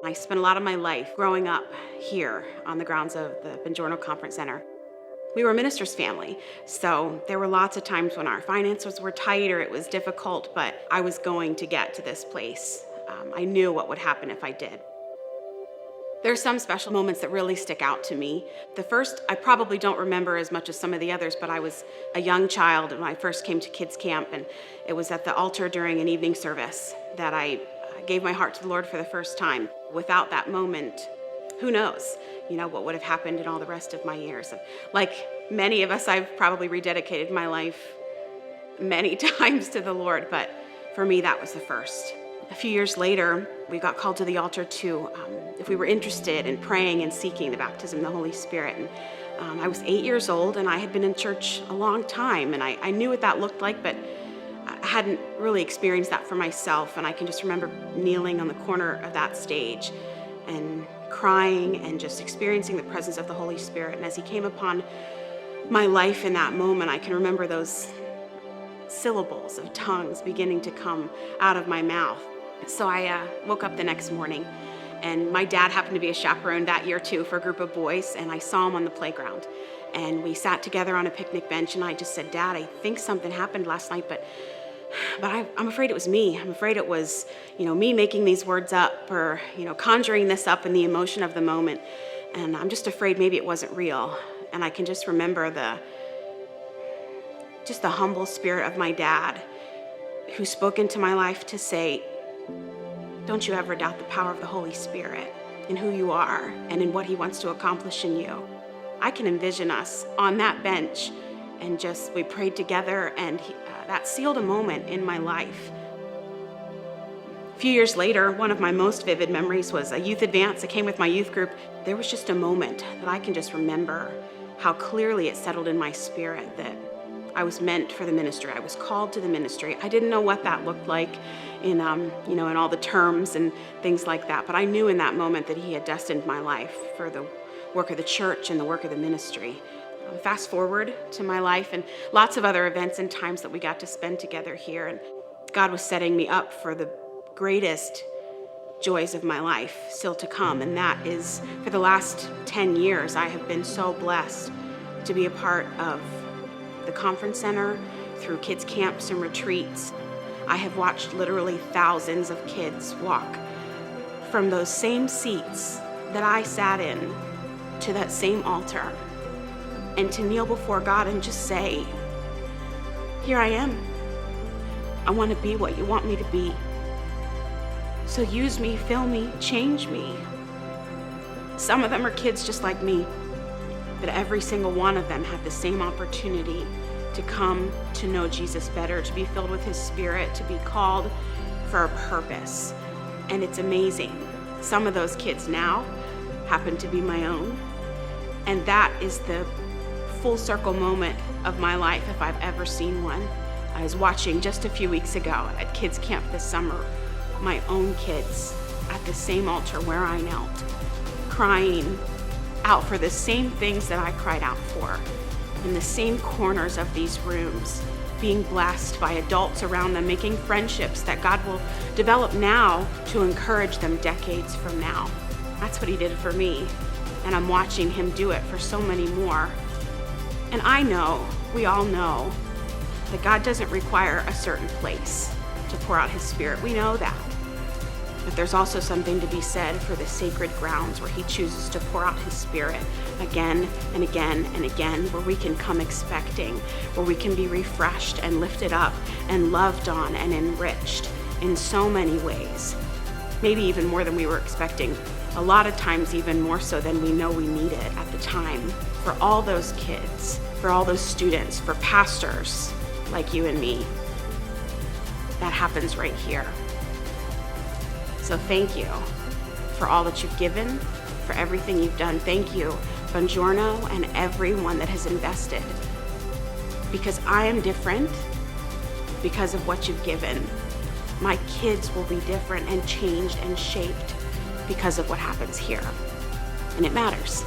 I spent a lot of my life growing up here on the grounds of the Bongiorno Conference Center. We were a minister's family, so there were lots of times when our finances were tight or it was difficult, but I was going to get to this place. I knew what would happen if I did. There are some special moments that really stick out to me. The first, I probably don't remember as much as some of the others, but I was a young child when I first came to kids camp, and it was at the altar during an evening service that I gave my heart to the Lord for the first time. Without that moment, who knows, what would have happened in all the rest of my years. And like many of us, I've probably rededicated my life many times to the Lord, but for me, that was the first. A few years later, we got called to the altar to, if we were interested in praying and seeking the baptism of the Holy Spirit. And I was 8 years old, and I had been in church a long time, and I knew what that looked like, but I hadn't really experienced that for myself. And I can just remember kneeling on the corner of that stage and crying and just experiencing the presence of the Holy Spirit. And as He came upon my life in that moment, I can remember those syllables of tongues beginning to come out of my mouth. So I woke up the next morning, and my dad happened to be a chaperone that year too for a group of boys, and I saw him on the playground. And we sat together on a picnic bench, and I just said, "Dad, I think something happened last night, but I'm afraid it was me. I'm afraid it was, me making these words up or, conjuring this up in the emotion of the moment. And I'm just afraid maybe it wasn't real." And I can just remember the humble spirit of my dad who spoke into my life to say, "Don't you ever doubt the power of the Holy Spirit in who you are and in what He wants to accomplish in you." I can envision us on that bench, and we prayed together, and that sealed a moment in my life. A few years later, one of my most vivid memories was a youth advance that came with my youth group. There was just a moment that I can just remember how clearly it settled in my spirit that I was meant for the ministry. I was called to the ministry. I didn't know what that looked like in all the terms and things like that, but I knew in that moment that He had destined my life for the work of the church and the work of the ministry. Fast forward to my life and lots of other events and times that we got to spend together here, and God was setting me up for the greatest joys of my life still to come, and that is for the last 10 years I have been so blessed to be a part of the conference center through kids camps and retreats. I have watched literally thousands of kids walk from those same seats that I sat in to that same altar, and to kneel before God and just say, "Here I am. I want to be what you want me to be. So use me, fill me, change me." Some of them are kids just like me, but every single one of them have the same opportunity to come to know Jesus better, to be filled with His Spirit, to be called for a purpose. And it's amazing. Some of those kids now happen to be my own, and that is the full circle moment of my life if I've ever seen one. I was watching just a few weeks ago at kids camp this summer, my own kids at the same altar where I knelt, crying out for the same things that I cried out for, in the same corners of these rooms, being blessed by adults around them, making friendships that God will develop now to encourage them decades from now. That's what He did for me, and I'm watching Him do it for so many more. And I know, we all know, that God doesn't require a certain place to pour out His Spirit. We know that. But there's also something to be said for the sacred grounds where He chooses to pour out His Spirit again and again and again, where we can come expecting, where we can be refreshed and lifted up and loved on and enriched in so many ways. Maybe even more than we were expecting. A lot of times even more so than we know we need it at the time. For all those kids, for all those students, for pastors like you and me. That happens right here. So thank you for all that you've given, for everything you've done. Thank you, Bongiorno, and everyone that has invested. Because I am different because of what you've given. My kids will be different and changed and shaped because of what happens here. And it matters.